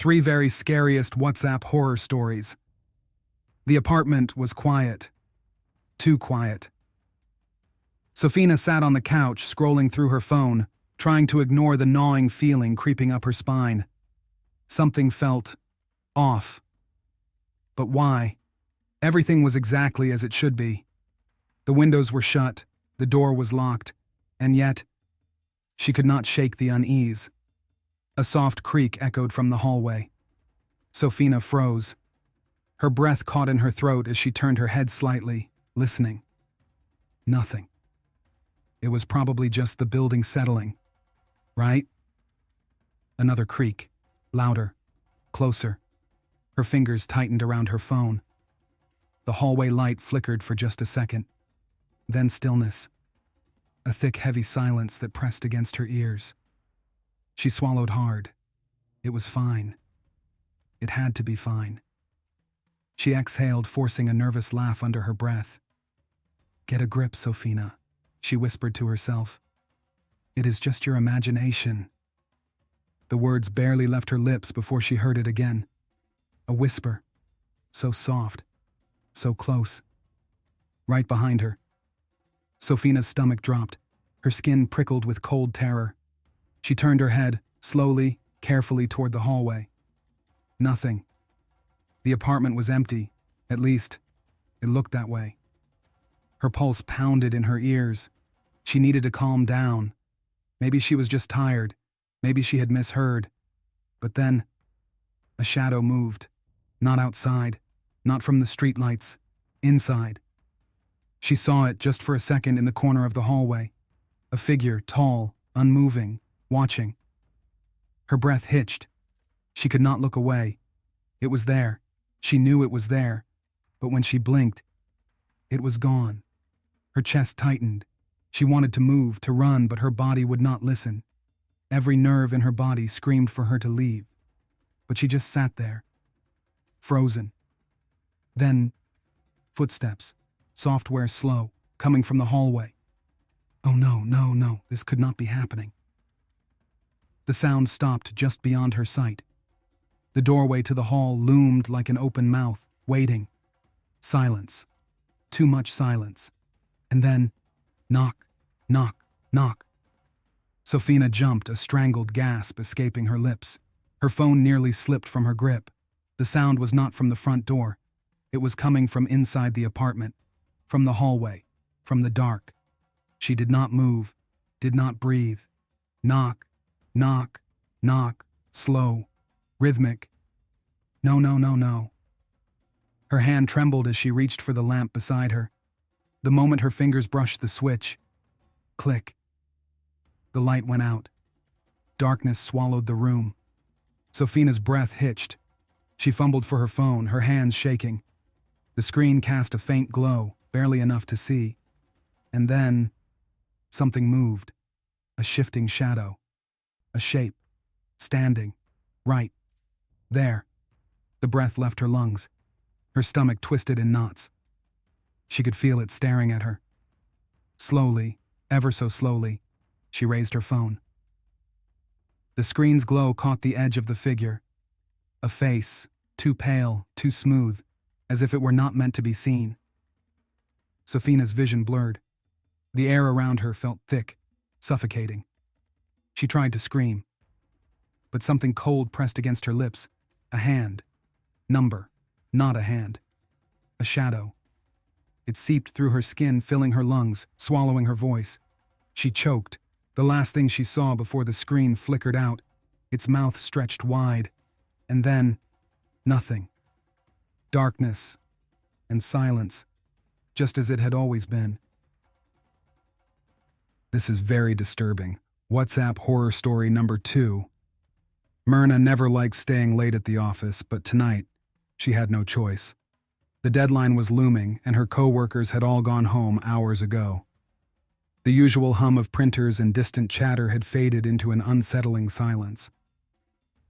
3 very scariest WhatsApp horror stories. The apartment was quiet. Too quiet. Sofina sat on the couch, scrolling through her phone, trying to ignore the gnawing feeling creeping up her spine. Something felt off. But why? Everything was exactly as it should be. The windows were shut, the door was locked, and yet, she could not shake the unease. A soft creak echoed from the hallway. Sofina froze. Her breath caught in her throat as she turned her head slightly, listening. Nothing. It was probably just the building settling, right? Another creak, louder, closer. Her fingers tightened around her phone. The hallway light flickered for just a second. Then stillness. A thick, heavy silence that pressed against her ears. She swallowed hard. It was fine. It had to be fine. She exhaled, forcing a nervous laugh under her breath. "Get a grip, Sofina," she whispered to herself. "It is just your imagination." The words barely left her lips before she heard it again. A whisper. So soft. So close. Right behind her. Sofina's stomach dropped. Her skin prickled with cold terror. She turned her head, slowly, carefully toward the hallway. Nothing. The apartment was empty. At least, it looked that way. Her pulse pounded in her ears. She needed to calm down. Maybe she was just tired. Maybe she had misheard. But then, a shadow moved. Not outside. Not from the streetlights. Inside. She saw it just for a second in the corner of the hallway. A figure, tall, unmoving, watching. Her breath hitched. She could not look away. It was there. She knew it was there. But when she blinked, it was gone. Her chest tightened. She wanted to move, to run, but her body would not listen. Every nerve in her body screamed for her to leave. But she just sat there, frozen. Then, footsteps, software slow, coming from the hallway. Oh no, this could not be happening. The sound stopped just beyond her sight. The doorway to the hall loomed like an open mouth, waiting. Silence. Too much silence. And then, knock, knock, knock. Sofina jumped, a strangled gasp escaping her lips. Her phone nearly slipped from her grip. The sound was not from the front door. It was coming from inside the apartment, from the hallway, from the dark. She did not move, did not breathe. Knock, knock, knock, slow, rhythmic. No. Her hand trembled as she reached for the lamp beside her. The moment her fingers brushed the switch, click. The light went out. Darkness swallowed the room. Sofina's breath hitched. She fumbled for her phone, her hands shaking. The screen cast a faint glow, barely enough to see. And then, something moved. A shifting shadow. A shape. Standing. Right. There. The breath left her lungs. Her stomach twisted in knots. She could feel it staring at her. Slowly, ever so slowly, she raised her phone. The screen's glow caught the edge of the figure. A face, too pale, too smooth, as if it were not meant to be seen. Sofina's vision blurred. The air around her felt thick, suffocating. She tried to scream, but something cold pressed against her lips. A hand. Number. Not a hand. A shadow. It seeped through her skin, filling her lungs, swallowing her voice. She choked, the last thing she saw before the screen flickered out. Its mouth stretched wide. And then, nothing. Darkness. And silence. Just as it had always been. This is very disturbing. WhatsApp horror story number 2. Myrna never liked staying late at the office, but tonight, she had no choice. The deadline was looming, and her co-workers had all gone home hours ago. The usual hum of printers and distant chatter had faded into an unsettling silence.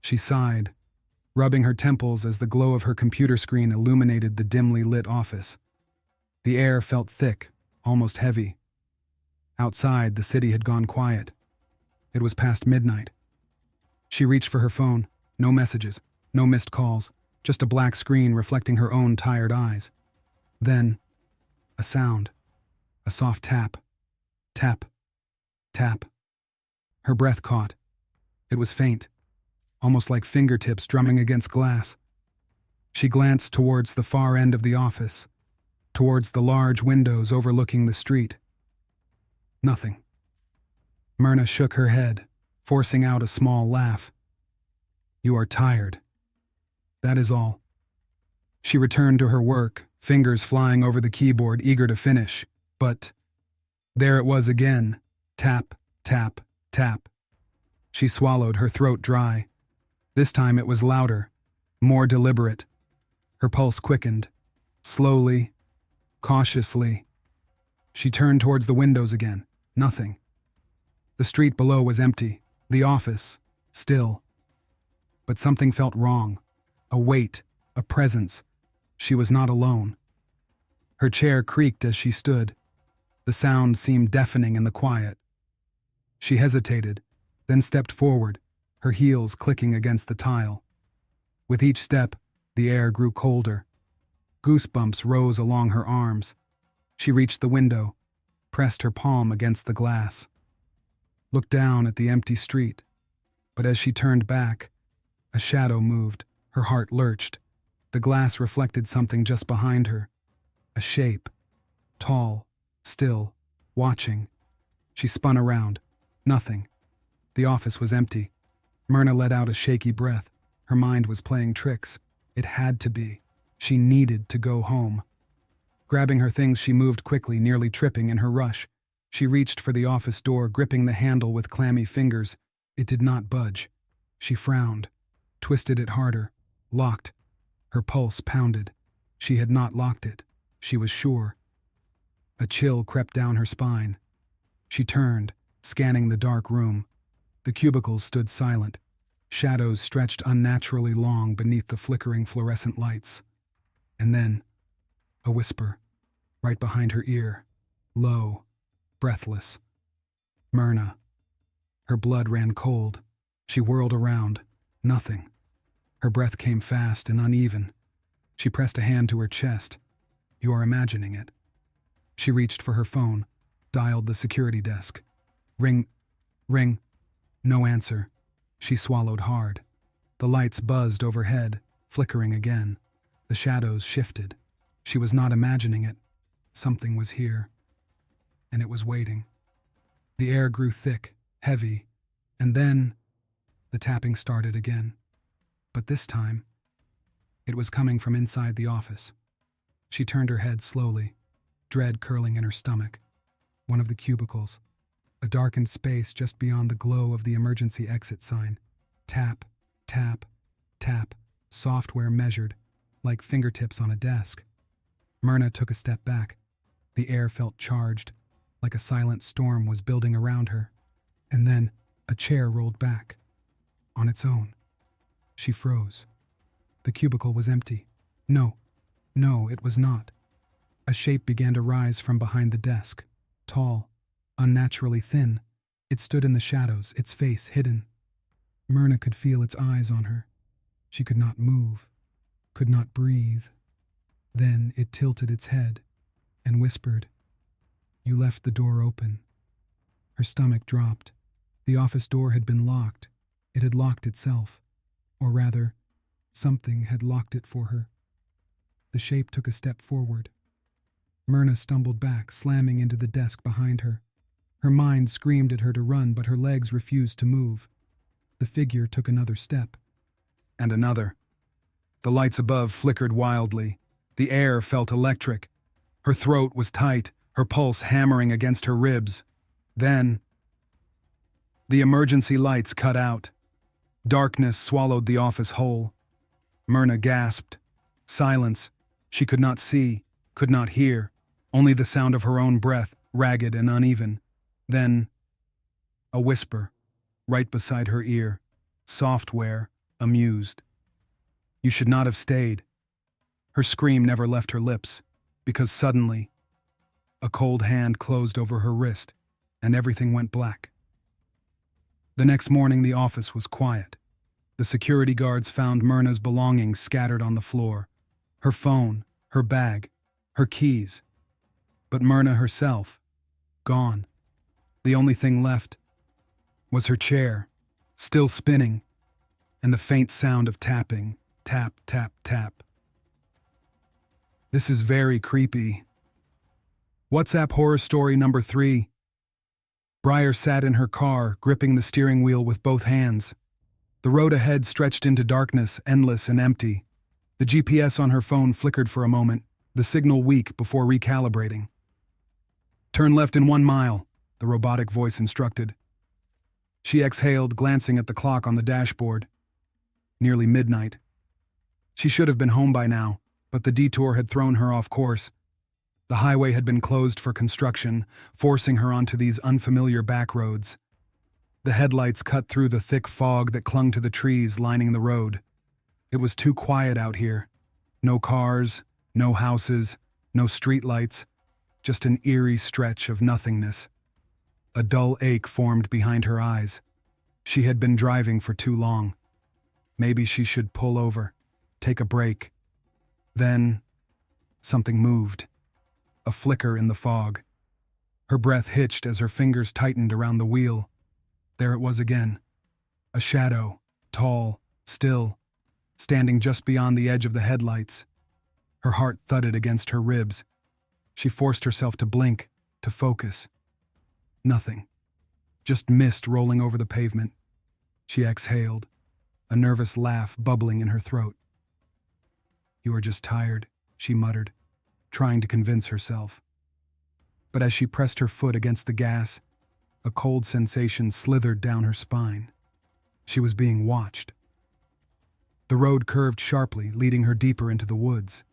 She sighed, rubbing her temples as the glow of her computer screen illuminated the dimly lit office. The air felt thick, almost heavy. Outside, the city had gone quiet. It was past midnight. She reached for her phone. No messages. No missed calls, just a black screen reflecting her own tired eyes. Then, a sound. A soft tap. Tap. Tap. Her breath caught. It was faint, almost like fingertips drumming against glass. She glanced towards the far end of the office, towards the large windows overlooking the street. Nothing. Myrna shook her head, forcing out a small laugh. You are tired. That is all. She returned to her work, fingers flying over the keyboard, eager to finish. But there it was again. Tap, tap, tap. She swallowed, her throat dry. This time it was louder, more deliberate. Her pulse quickened. Slowly, cautiously. She turned towards the windows again. Nothing. The street below was empty. The office, still. But something felt wrong. A weight, a presence. She was not alone. Her chair creaked as she stood. The sound seemed deafening in the quiet. She hesitated, then stepped forward, her heels clicking against the tile. With each step, the air grew colder. Goosebumps rose along her arms. She reached the window, pressed her palm against the glass. Looked down at the empty street. But as she turned back, a shadow moved. Her heart lurched. The glass reflected something just behind her. A shape. Tall, still, watching. She spun around. Nothing. The office was empty. Myrna let out a shaky breath. Her mind was playing tricks. It had to be. She needed to go home. Grabbing her things, she moved quickly, nearly tripping in her rush. She reached for the office door, gripping the handle with clammy fingers. It did not budge. She frowned, twisted it harder, locked. Her pulse pounded. She had not locked it. She was sure. A chill crept down her spine. She turned, scanning the dark room. The cubicles stood silent. Shadows stretched unnaturally long beneath the flickering fluorescent lights. And then, a whisper, right behind her ear, low, breathless. Myrna. Her blood ran cold. She whirled around. Nothing. Her breath came fast and uneven. She pressed a hand to her chest. You are imagining it. She reached for her phone, dialed the security desk. Ring. No answer. She swallowed hard. The lights buzzed overhead, flickering again. The shadows shifted. She was not imagining it. Something was here. And it was waiting. The air grew thick, heavy, and then the tapping started again. But this time, it was coming from inside the office. She turned her head slowly, dread curling in her stomach. One of the cubicles, a darkened space just beyond the glow of the emergency exit sign. Tap, tap, tap, software measured, like fingertips on a desk. Myrna took a step back. The air felt charged, like a silent storm was building around her. And then a chair rolled back, on its own. She froze. The cubicle was empty. No, it was not. A shape began to rise from behind the desk, tall, unnaturally thin. It stood in the shadows, its face hidden. Myrna could feel its eyes on her. She could not move, could not breathe. Then it tilted its head and whispered, "You left the door open." Her stomach dropped. The office door had been locked. It had locked itself. Or rather, something had locked it for her. The shape took a step forward. Myrna stumbled back, slamming into the desk behind her. Her mind screamed at her to run, but her legs refused to move. The figure took another step. And another. The lights above flickered wildly. The air felt electric. Her throat was tight, her pulse hammering against her ribs. Then, the emergency lights cut out. Darkness swallowed the office whole. Myrna gasped. Silence. She could not see, could not hear, only the sound of her own breath, ragged and uneven. Then, a whisper, right beside her ear, software, amused. You should not have stayed. Her scream never left her lips, because suddenly, a cold hand closed over her wrist, and everything went black. The next morning, the office was quiet. The security guards found Myrna's belongings scattered on the floor. Her phone, her bag, her keys. But Myrna herself, gone. The only thing left was her chair, still spinning, and the faint sound of tapping, tap, tap, tap. This is very creepy. WhatsApp horror story number 3. Briar sat in her car, gripping the steering wheel with both hands. The road ahead stretched into darkness, endless and empty. The GPS on her phone flickered for a moment, the signal weak before recalibrating. "Turn left in 1 mile," the robotic voice instructed. She exhaled, glancing at the clock on the dashboard. Nearly midnight. She should have been home by now, but the detour had thrown her off course. The highway had been closed for construction, forcing her onto these unfamiliar back roads. The headlights cut through the thick fog that clung to the trees lining the road. It was too quiet out here. No cars, no houses, no streetlights, just an eerie stretch of nothingness. A dull ache formed behind her eyes. She had been driving for too long. Maybe she should pull over, take a break. Then, something moved. A flicker in the fog. Her breath hitched as her fingers tightened around the wheel. There it was again. A shadow, tall, still, standing just beyond the edge of the headlights. Her heart thudded against her ribs. She forced herself to blink, to focus. Nothing. Just mist rolling over the pavement. She exhaled, a nervous laugh bubbling in her throat. "You are just tired," she muttered, trying to convince herself. But as she pressed her foot against the gas, a cold sensation slithered down her spine. She was being watched. The road curved sharply, leading her deeper into the woods.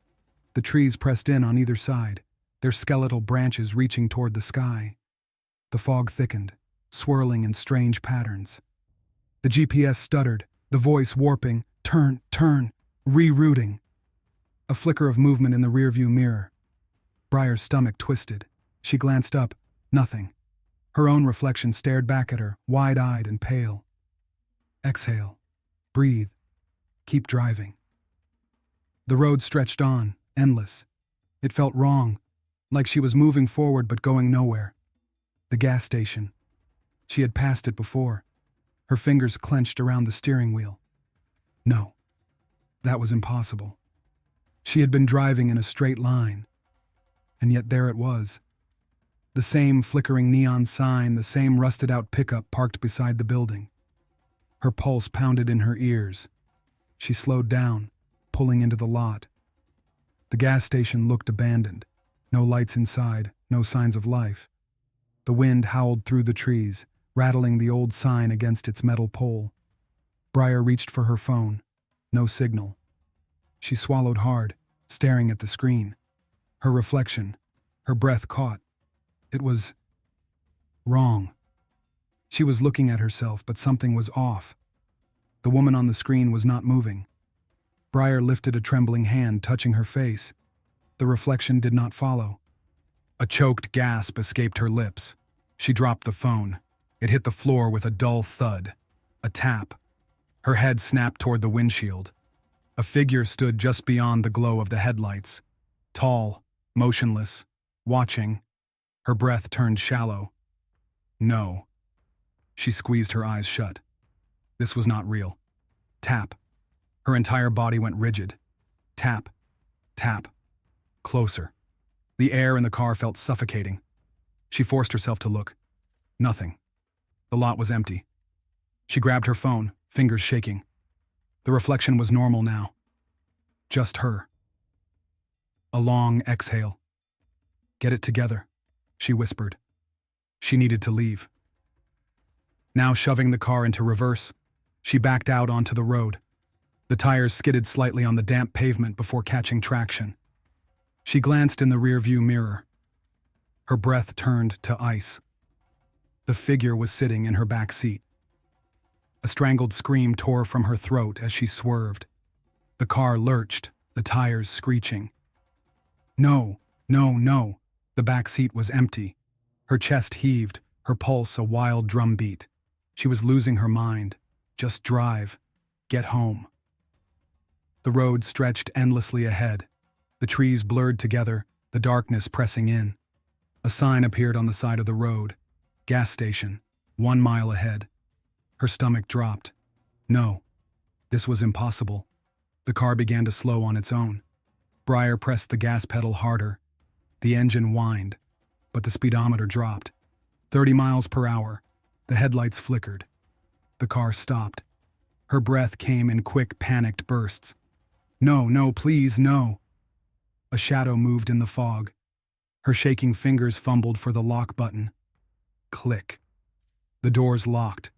The trees pressed in on either side, their skeletal branches reaching toward the sky. The fog thickened, swirling in strange patterns. The GPS stuttered, the voice warping, turn, rerouting. A flicker of movement in the rearview mirror. Briar's stomach twisted. She glanced up, nothing. Her own reflection stared back at her, wide-eyed and pale. Exhale. Breathe. Keep driving. The road stretched on, endless. It felt wrong, like she was moving forward but going nowhere. The gas station. She had passed it before. Her fingers clenched around the steering wheel. No. That was impossible. She had been driving in a straight line. And yet there it was. The same flickering neon sign, the same rusted-out pickup parked beside the building. Her pulse pounded in her ears. She slowed down, pulling into the lot. The gas station looked abandoned. No lights inside, no signs of life. The wind howled through the trees, rattling the old sign against its metal pole. Briar reached for her phone. No signal. She swallowed hard, staring at the screen. Her reflection, her breath caught. It was wrong. She was looking at herself, but something was off. The woman on the screen was not moving. Briar lifted a trembling hand, touching her face. The reflection did not follow. A choked gasp escaped her lips. She dropped the phone. It hit the floor with a dull thud. A tap. Her head snapped toward the windshield. A figure stood just beyond the glow of the headlights. Tall, motionless, watching. Her breath turned shallow. No. She squeezed her eyes shut. This was not real. Tap. Her entire body went rigid. Tap. Tap. Closer. The air in the car felt suffocating. She forced herself to look. Nothing. The lot was empty. She grabbed her phone, fingers shaking. The reflection was normal now. Just her. A long exhale. "Get it together," she whispered. She needed to leave. Now shoving the car into reverse, she backed out onto the road. The tires skidded slightly on the damp pavement before catching traction. She glanced in the rearview mirror. Her breath turned to ice. The figure was sitting in her back seat. A strangled scream tore from her throat as she swerved. The car lurched, the tires screeching. No, no, no. The back seat was empty. Her chest heaved, her pulse a wild drumbeat. She was losing her mind. Just drive. Get home. The road stretched endlessly ahead. The trees blurred together, the darkness pressing in. A sign appeared on the side of the road. Gas station, 1 mile ahead. Her stomach dropped. No, this was impossible. The car began to slow on its own. Breyer pressed the gas pedal harder. The engine whined, but the speedometer dropped. 30 miles per hour. The headlights flickered. The car stopped. Her breath came in quick, panicked bursts. No, no, please, no. A shadow moved in the fog. Her shaking fingers fumbled for the lock button. Click. The doors locked.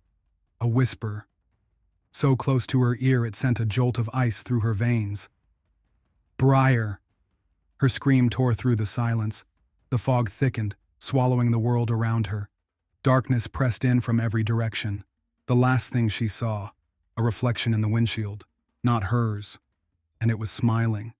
A whisper. So close to her ear it sent a jolt of ice through her veins. Breyer! Her scream tore through the silence. The fog thickened, swallowing the world around her. Darkness pressed in from every direction. The last thing she saw, a reflection in the windshield, not hers, and it was smiling.